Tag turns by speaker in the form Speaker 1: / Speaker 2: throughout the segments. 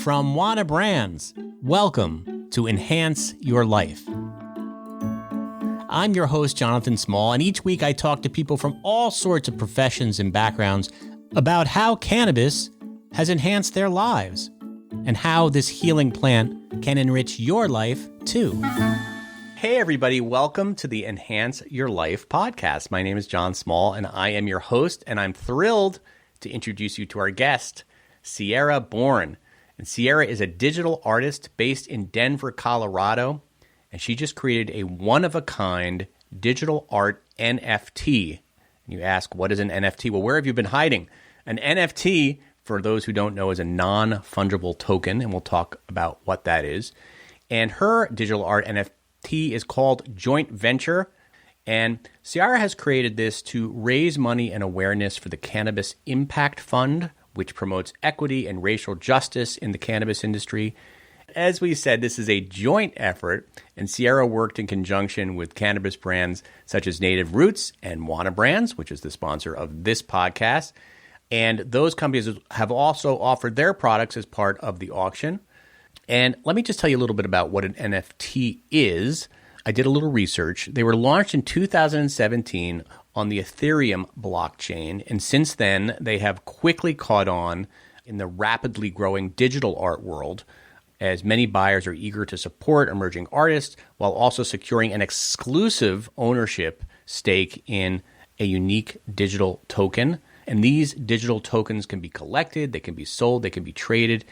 Speaker 1: From Wana Brands, welcome to Enhance Your Life. I'm your host, Jonathan Small, and each week I talk to people from all sorts of professions and backgrounds about how cannabis has enhanced their lives and how this healing plant can enrich your life too. Hey everybody, welcome to the Enhance Your Life podcast. My name is John Small and I am your host, and I'm thrilled to introduce you to our guest, Ciara Bourne. And Ciara is a digital artist based in Denver, Colorado, and she just created a one-of-a-kind digital art NFT. And you ask, what is an NFT? Well, where have you been hiding? An NFT, for those who don't know, is a non-fungible token, and we'll talk about what that is. And her digital art NFT is called Joint Venture. And Ciara has created this to raise money and awareness for the Cannabis Impact Fund, which promotes equity and racial justice in the cannabis industry. As we said, this is a joint effort, and Ciara worked in conjunction with cannabis brands such as Native Roots and Wana Brands, which is the sponsor of this podcast. And those companies have also offered their products as part of the auction. And let me just tell you a little bit about what an NFT is. I did a little research. They were launched in 2017 on the Ethereum blockchain, and since then, they have quickly caught on in the rapidly growing digital art world, as many buyers are eager to support emerging artists while also securing an exclusive ownership stake in a unique digital token. And these digital tokens can be collected, they can be sold, they can be traded,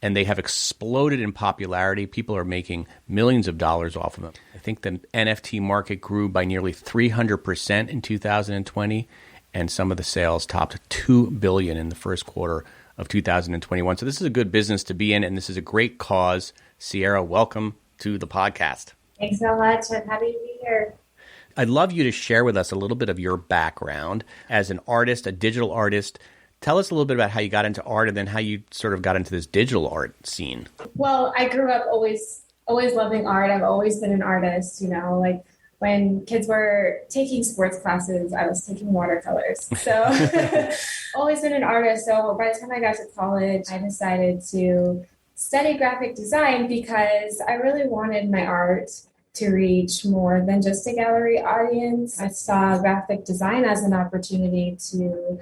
Speaker 1: and they have exploded in popularity. People are making millions of dollars off of them. I think the NFT market grew by nearly 300% in 2020, and some of the sales topped $2 billion in the first quarter of 2021. So this is a good business to be in, and this is a great cause. Ciara, welcome to the podcast.
Speaker 2: Thanks so much. I'm happy to be here.
Speaker 1: I'd love you to share with us a little bit of your background as an artist, a digital artist. Tell us a little bit about how you got into art and then how you sort of got into this digital art scene.
Speaker 2: Well, I grew up always loving art. I've always been an artist, like when kids were taking sports classes, I was taking watercolors. So always been an artist. So by the time I got to college, I decided to study graphic design because I really wanted my art to reach more than just a gallery audience. I saw graphic design as an opportunity to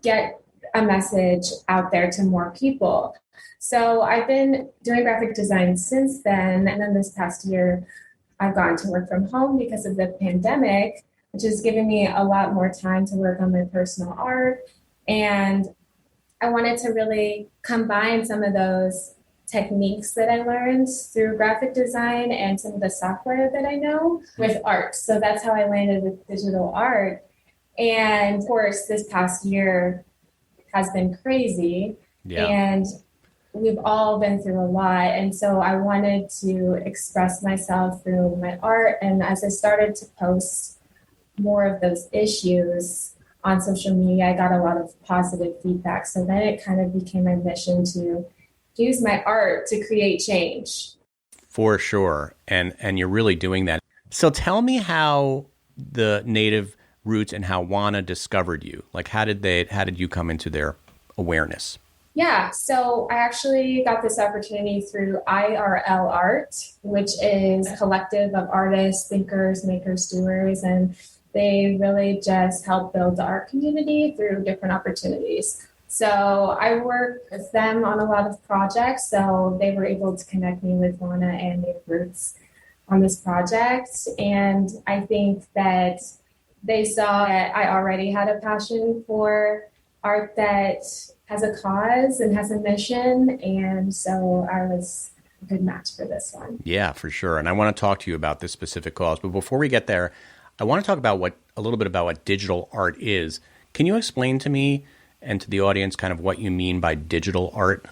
Speaker 2: get a message out there to more people. So I've been doing graphic design since then. And then this past year, I've gone to work from home because of the pandemic, which has given me a lot more time to work on my personal art. And I wanted to really combine some of those techniques that I learned through graphic design and some of the software that I know with art. So that's how I landed with digital art. And of course, this past year has been crazy. Yeah. And we've all been through a lot. And so I wanted to express myself through my art. And as I started to post more of those issues on social media, I got a lot of positive feedback. So then it kind of became my mission to use my art to create change.
Speaker 1: For sure. And you're really doing that. So tell me how the Native Roots and how Wana discovered you. Like, how did you come into their awareness?
Speaker 2: Yeah, so I actually got this opportunity through IRL Art, which is a collective of artists, thinkers, makers, doers, and they really just help build the art community through different opportunities. So I work with them on a lot of projects, so they were able to connect me with Wana and Native Roots on this project, and I think that they saw that I already had a passion for art that has a cause and has a mission. And so I was a good match for this one.
Speaker 1: Yeah, for sure. And I want to talk to you about this specific cause. But before we get there, I want to talk about a little bit about what digital art is. Can you explain to me and to the audience kind of what you mean by digital art?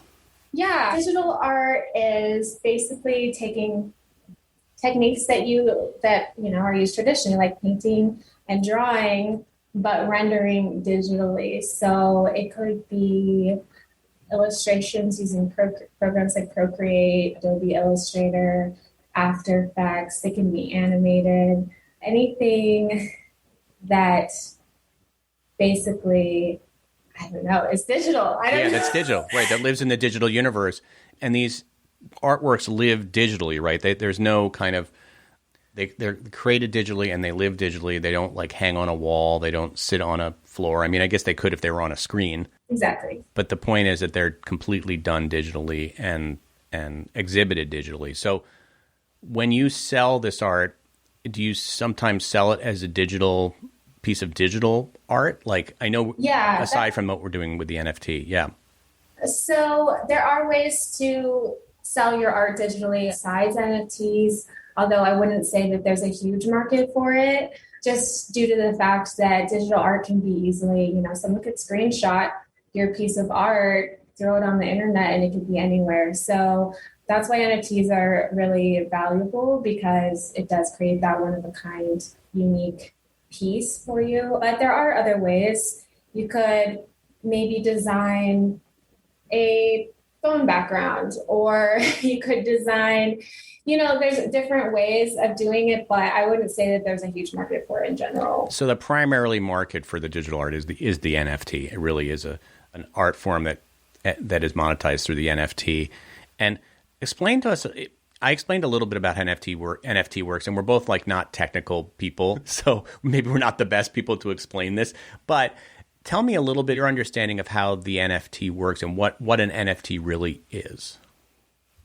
Speaker 2: Yeah, digital art is basically taking techniques that are used traditionally, like painting and drawing, but rendering digitally. So it could be illustrations using programs like Procreate, Adobe Illustrator, After Effects. They can be animated. Anything that basically I don't know. It's digital. I don't know.
Speaker 1: That's digital, right? That lives in the digital universe. And these artworks live digitally, right? There's no kind of, they're created digitally and they live digitally. They don't like hang on a wall. They don't sit on a floor. I mean, I guess they could if they were on a screen.
Speaker 2: Exactly.
Speaker 1: But the point is that they're completely done digitally and exhibited digitally. So when you sell this art, do you sometimes sell it as a digital piece of digital art? Like, I know, aside from what we're doing with the NFT. Yeah.
Speaker 2: So there are ways to sell your art digitally besides NFTs, although I wouldn't say that there's a huge market for it, just due to the fact that digital art can be easily, someone could screenshot your piece of art, throw it on the internet, and it could be anywhere. So that's why NFTs are really valuable, because it does create that one-of-a-kind, unique piece for you. But there are other ways. You could maybe design a phone background, or you could design, there's different ways of doing it, but I wouldn't say that there's a huge market for it in general.
Speaker 1: So the primarily market for the digital art is the NFT. It really is an art form that is monetized through the NFT. And explain to us, I explained a little bit about how NFT works, and we're both like not technical people, so maybe we're not the best people to explain this, but tell me a little bit your understanding of how the NFT works and what an NFT really is.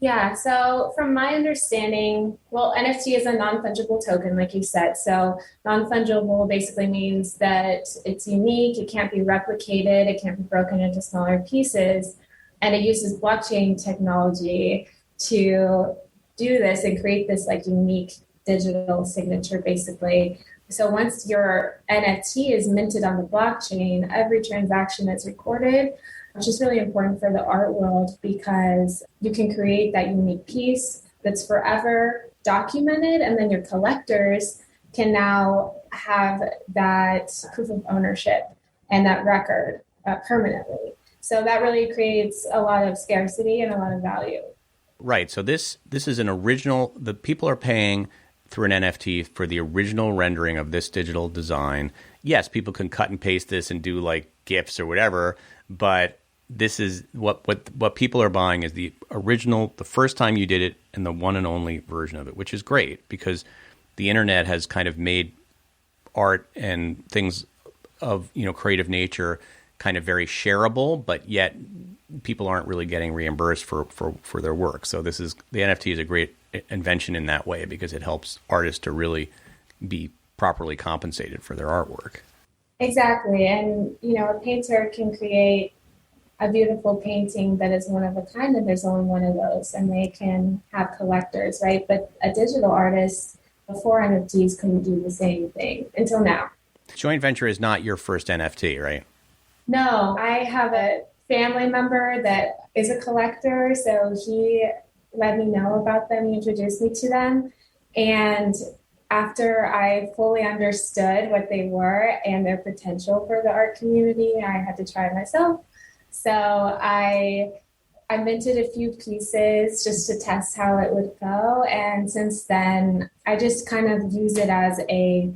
Speaker 2: Yeah, so from my understanding, NFT is a non-fungible token, like you said. So non-fungible basically means that it's unique, it can't be replicated, it can't be broken into smaller pieces, and it uses blockchain technology to do this and create this like unique digital signature, basically. So once your NFT is minted on the blockchain, every transaction that's recorded, which is really important for the art world, because you can create that unique piece that's forever documented, and then your collectors can now have that proof of ownership and that record permanently. So that really creates a lot of scarcity and a lot of value.
Speaker 1: Right. So this is an original, the people are paying through an NFT for the original rendering of this digital design. Yes, people can cut and paste this and do like GIFs or whatever, but this is what people are buying is the original, the first time you did it, and the one and only version of it, which is great because the internet has kind of made art and things of creative nature kind of very shareable, but yet people aren't really getting reimbursed for their work. So the NFT is a great invention in that way because it helps artists to really be properly compensated for their artwork.
Speaker 2: Exactly. And, a painter can create a beautiful painting that is one of a kind, and there's only one of those, and they can have collectors, right? But a digital artist before NFTs couldn't do the same thing until now.
Speaker 1: Joint venture is not your first NFT, right?
Speaker 2: No, I have a family member that is a collector, so he let me know about them. He introduced me to them. And after I fully understood what they were and their potential for the art community, I had to try it myself. So I minted a few pieces just to test how it would go. And since then, I just kind of use it as a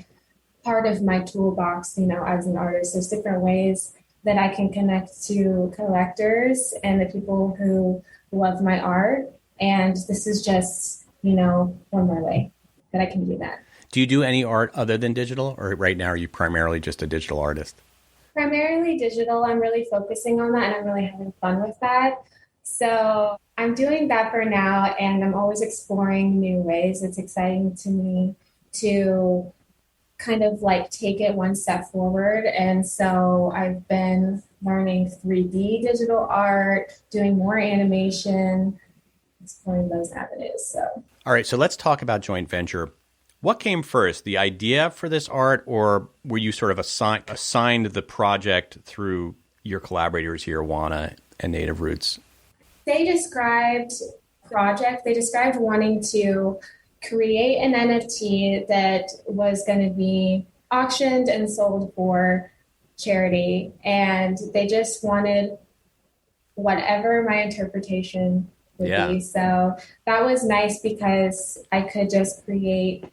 Speaker 2: part of my toolbox, as an artist. There's different ways that I can connect to collectors and the people who love my art. And this is just, one more way that I can do that.
Speaker 1: Do you do any art other than digital, or right now are you primarily just a digital artist?
Speaker 2: Primarily digital. I'm really focusing on that, and I'm really having fun with that. So I'm doing that for now, and I'm always exploring new ways. It's exciting to me to kind of like take it one step forward. And so I've been learning 3D digital art, doing more animation, exploring those avenues. So,
Speaker 1: all right, so let's talk about joint venture. What came first, the idea for this art, or were you sort of assigned the project through your collaborators here, Wana and Native Roots?
Speaker 2: They described wanting to create an NFT that was going to be auctioned and sold for charity. And they just wanted whatever my interpretation would be. So that was nice because I could just create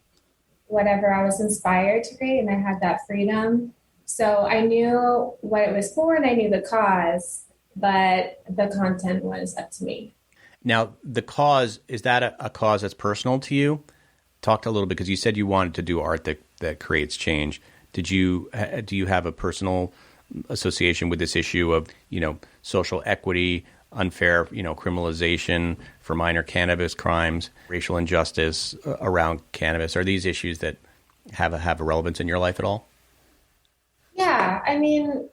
Speaker 2: whatever I was inspired to create, and I had that freedom. So I knew what it was for and I knew the cause, but the content was up to me.
Speaker 1: Now, the cause, is that a cause that's personal to you? Talked a little bit because you said you wanted to do art that creates change. Do you have a personal association with this issue of, social equity, unfair, criminalization for minor cannabis crimes, racial injustice around cannabis? Are these issues that have a relevance in your life at all?
Speaker 2: Yeah, I mean,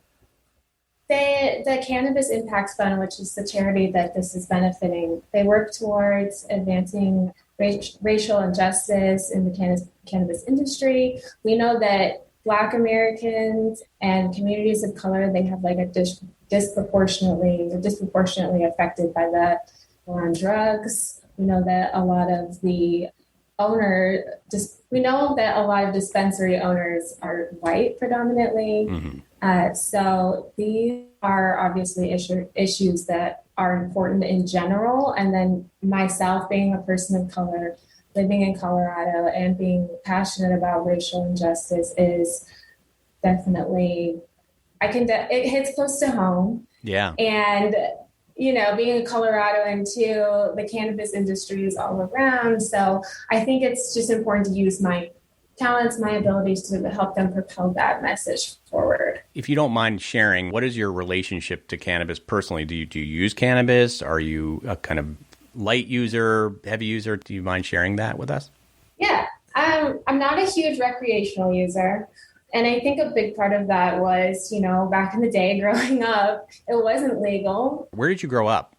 Speaker 2: the Cannabis Impact Fund, which is the charity that this is benefiting, they work towards advancing racial injustice in the cannabis industry. We know that Black Americans and communities of color, they have like a disproportionately affected by the war on drugs. We know that a lot of dispensary owners are white predominantly.
Speaker 1: Mm-hmm.
Speaker 2: So these are obviously issues that are important in general. And then myself being a person of color, living in Colorado and being passionate about racial injustice is definitely, it hits close to home.
Speaker 1: Yeah.
Speaker 2: And, being a Coloradoan too, the cannabis industry is all around. So I think it's just important to use my talents, my abilities to help them propel that message forward.
Speaker 1: If you don't mind sharing, what is your relationship to cannabis personally? Do you use cannabis? Are you a kind of light user, heavy user? Do you mind sharing that with us?
Speaker 2: Yeah, I'm not a huge recreational user. And I think a big part of that was, back in the day growing up, it wasn't legal.
Speaker 1: Where did you grow up?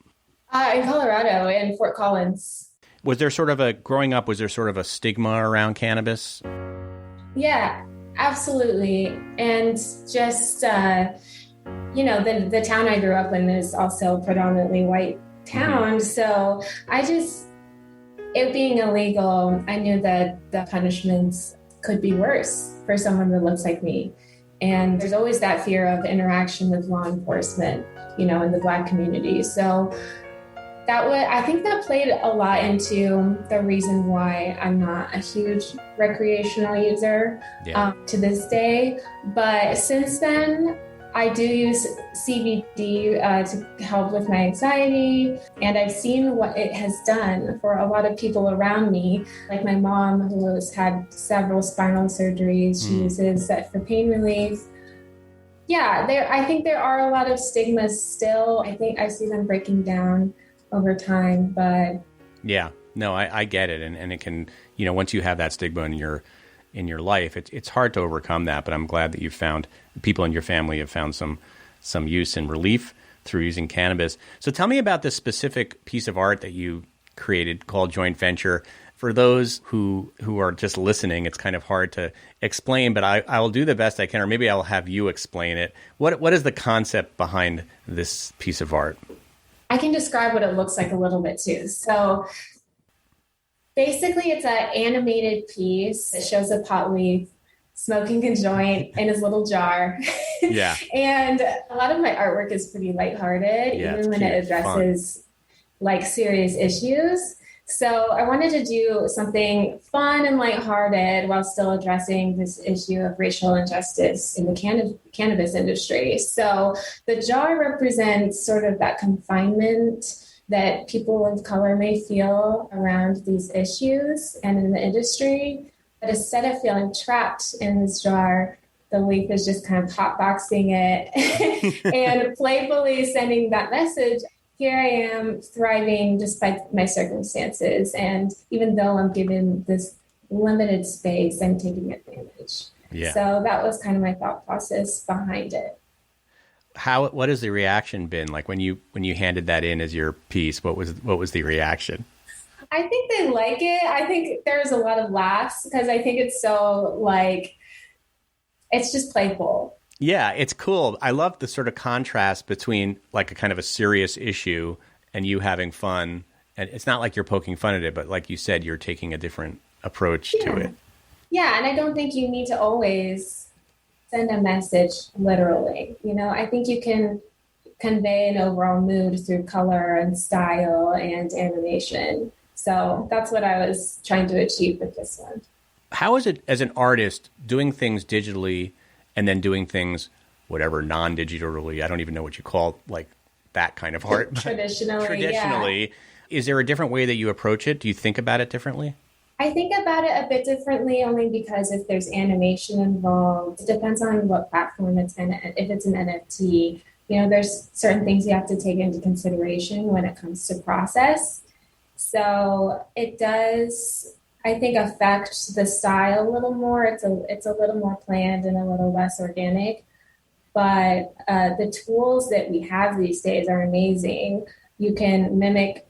Speaker 2: In Colorado, in Fort Collins.
Speaker 1: Was there sort of a stigma around cannabis?
Speaker 2: Yeah, absolutely. And just, the town I grew up in is also a predominantly white town. Mm-hmm. So it being illegal, I knew that the punishments could be worse for someone that looks like me. And there's always that fear of interaction with law enforcement, in the Black community. So I think that played a lot into the reason why I'm not a huge recreational user to this day. But since then, I do use CBD to help with my anxiety, and I've seen what it has done for a lot of people around me, like my mom, who has had several spinal surgeries. She uses that for pain relief. Yeah, I think there are a lot of stigmas still. I think I see them breaking down over time, but
Speaker 1: yeah, no, I get it, and it can, once you have that stigma in your life, it's hard to overcome that. But I'm glad that you've found people in your family have found some use and relief through using cannabis. So tell me about this specific piece of art that you created called Joint Venture. For those who are just listening, it's kind of hard to explain, but I will do the best I can, or maybe I'll have you explain it. What is the concept behind this piece of art?
Speaker 2: I can describe what it looks like a little bit too. So basically, it's an animated piece that shows a pot leaf smoking a joint in his little jar.
Speaker 1: Yeah.
Speaker 2: And a lot of my artwork is pretty lighthearted, even when it addresses like serious issues. So I wanted to do something fun and lighthearted while still addressing this issue of racial injustice in the cannabis industry. So the jar represents sort of that confinement that people of color may feel around these issues and in the industry. But instead of feeling trapped in this jar, the leaf is just kind of hotboxing it and playfully sending that message. Here I am thriving despite my circumstances. And even though I'm given this limited space, I'm taking advantage.
Speaker 1: Yeah.
Speaker 2: So that was kind of my thought process behind it.
Speaker 1: What has the reaction been like when you handed that in as your piece? What was the reaction?
Speaker 2: I think they like it. I think there's a lot of laughs because I think it's so it's just playful.
Speaker 1: Yeah, it's cool. I love the sort of contrast between like a kind of a serious issue and you having fun. And it's not like you're poking fun at it, but like you said, you're taking a different approach to it.
Speaker 2: Yeah, and I don't think you need to always send a message literally. I think you can convey an overall mood through color and style and animation. So that's what I was trying to achieve with this one.
Speaker 1: How is it as an artist doing things digitally and then doing things, whatever, non-digitally, I don't even know what you call like that kind of art.
Speaker 2: Traditionally.
Speaker 1: Yeah. Is there a different way that you approach it? Do you think about it differently?
Speaker 2: I think about it a bit differently only because if there's animation involved, it depends on what platform it's in. If it's an NFT, there's certain things you have to take into consideration when it comes to process. So it does, I think, affect the style a little more. It's a little more planned and a little less organic. But the tools that we have these days are amazing. You can mimic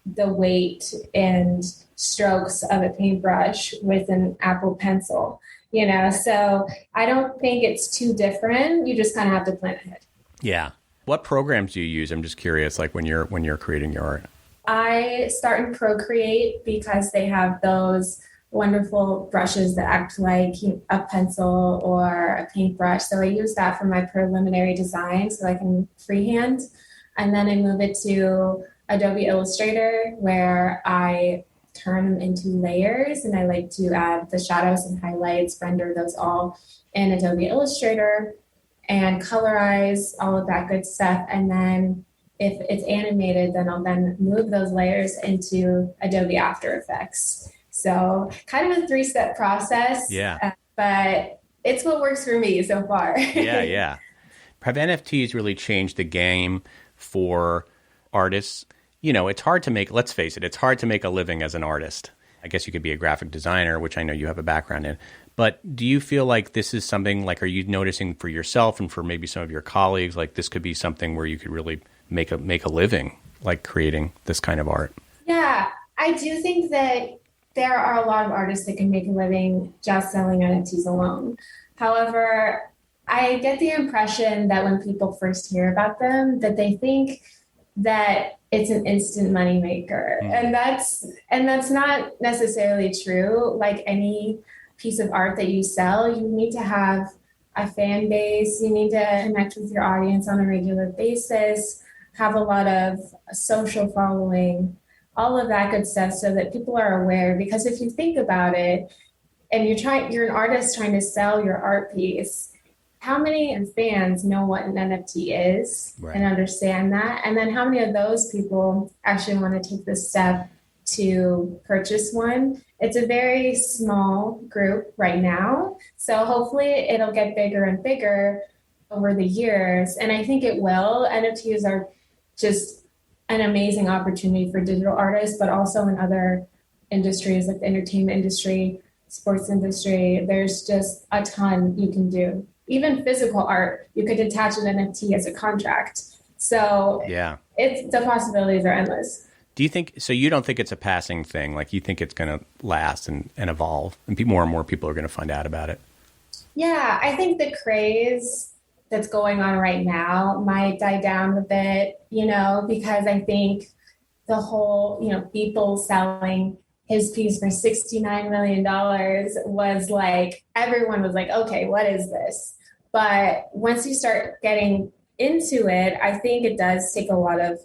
Speaker 2: the weight and strokes of a paintbrush with an Apple Pencil, So I don't think it's too different. You just kind of have to plan ahead.
Speaker 1: Yeah. What programs do you use? I'm just curious, like when you're creating your art.
Speaker 2: I start in Procreate because they have those wonderful brushes that act like a pencil or a paintbrush. So I use that for my preliminary design so I can freehand. And then I move it to Adobe Illustrator where I turn them into layers, and I like to add the shadows and highlights, render those all in Adobe Illustrator and colorize all of that good stuff. And then if it's animated, then I'll then move those layers into Adobe After Effects. So kind of a 3-step process.
Speaker 1: Yeah.
Speaker 2: But it's what works for me so far.
Speaker 1: Yeah. Have NFTs really changed the game for artists? It's hard to make, let's face it, it's hard to make a living as an artist. I guess you could be a graphic designer, which I know you have a background in. But do you feel like this is something, like, are you noticing for yourself and for maybe some of your colleagues, like this could be something where you could really make a living, like creating this kind of art?
Speaker 2: Yeah, I do think that there are a lot of artists that can make a living just selling NFTs alone. However, I get the impression that when people first hear about them, that they think that it's an instant moneymaker. And that's not necessarily true. Like any piece of art that you sell, you need to have a fan base, you need to connect with your audience on a regular basis, have a lot of social following, all of that good stuff so that people are aware. Because if you think about it, and you're an artist trying to sell your art piece, how many fans know what an NFT is and understand that? And then how many of those people actually want to take the step to purchase one? It's a very small group right now. So hopefully it'll get bigger and bigger over the years. And I think it will. NFTs are just an amazing opportunity for digital artists, but also in other industries like the entertainment industry, sports industry. There's just a ton you can do. Even physical art, you could attach an NFT as a contract. So
Speaker 1: yeah,
Speaker 2: the possibilities are endless.
Speaker 1: Do you think, so you don't think it's a passing thing? Like you think it's going to last and evolve and more and more people are going to find out about it?
Speaker 2: Yeah, I think the craze that's going on right now might die down a bit, because I think the whole, people selling his piece for $69 million was like, everyone was like, okay, what is this? But once you start getting into it, I think it does take a lot of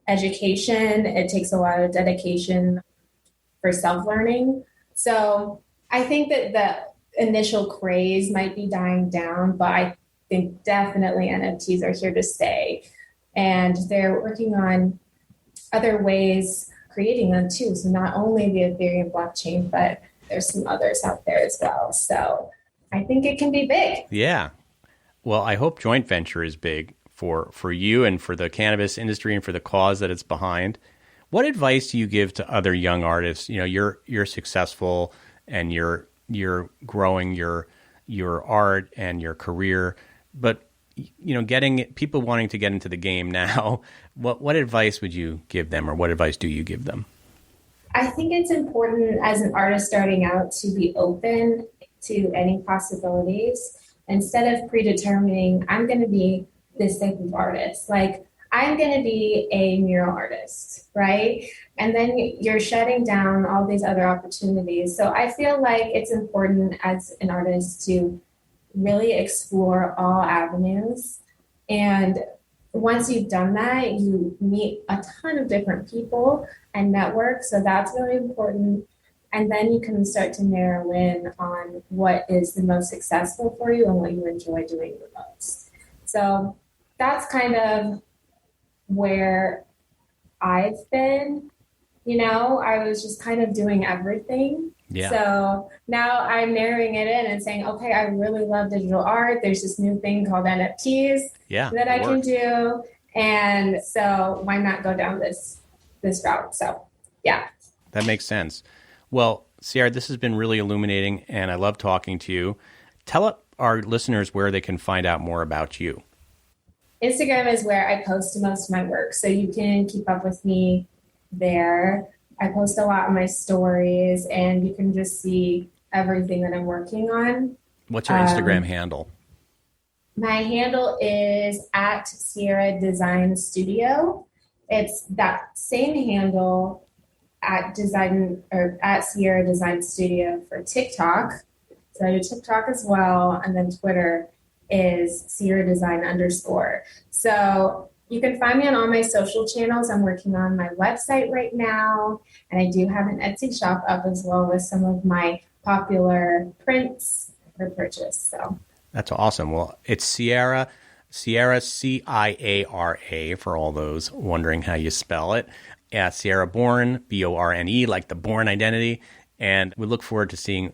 Speaker 2: education. It takes a lot of dedication for self-learning. So I think that the initial craze might be dying down, but I think definitely NFTs are here to stay. And they're working on other ways creating them too. So not only the Ethereum blockchain, but there's some others out there as well. So I think it can be big.
Speaker 1: Yeah. Well, I hope joint venture is big for you and for the cannabis industry and for the cause that it's behind. What advice do you give to other young artists? You're successful and you're growing your art and your career, but getting people wanting to get into the game now, what advice would you give them, or what advice do you give them?
Speaker 2: I think it's important as an artist starting out to be open to any possibilities instead of predetermining, I'm going to be this type of artist. Like, I'm going to be a mural artist, right? And then you're shutting down all these other opportunities. So I feel like it's important as an artist to really explore all avenues. And once you've done that, you meet a ton of different people and network. So that's really important. And then you can start to narrow in on what is the most successful for you and what you enjoy doing the most. So that's kind of where I've been. I was just kind of doing everything.
Speaker 1: Yeah.
Speaker 2: So now I'm narrowing it in and saying, okay, I really love digital art. There's this new thing called NFTs that I can do. And so why not go down this route? So yeah.
Speaker 1: That makes sense. Well, Ciara, this has been really illuminating, and I love talking to you. Tell our listeners where they can find out more about you.
Speaker 2: Instagram is where I post most of my work, so you can keep up with me there. I post a lot of my stories, and you can just see everything that I'm working on.
Speaker 1: What's your Instagram handle?
Speaker 2: My handle is at Ciara Design Studio. It's that same handle at Ciara Design Studio for TikTok. So I do TikTok as well, and then Twitter is Ciara Design _. So you can find me on all my social channels. I'm working on my website right now, and I do have an Etsy shop up as well with some of my popular prints for purchase. So
Speaker 1: that's awesome. Well, it's Ciara, Ciara for all those wondering how you spell it. Yeah, Ciara Bourne, Borne, like the Bourne identity. And we look forward to seeing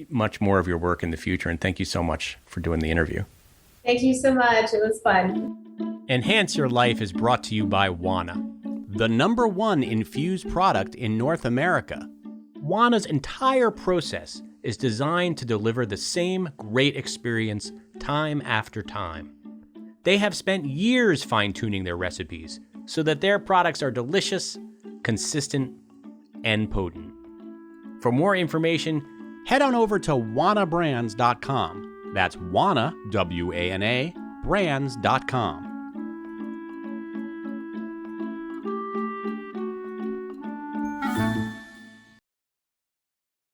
Speaker 1: much more of your work in the future. And thank you so much for doing the interview.
Speaker 2: Thank you so much. It was fun.
Speaker 1: Enhance Your Life is brought to you by Wana, the #1 infused product in North America. Wana's entire process is designed to deliver the same great experience time after time. They have spent years fine-tuning their recipes so that their products are delicious, consistent, and potent. For more information, head on over to wanabrands.com. That's Wana, WANA, brands.com.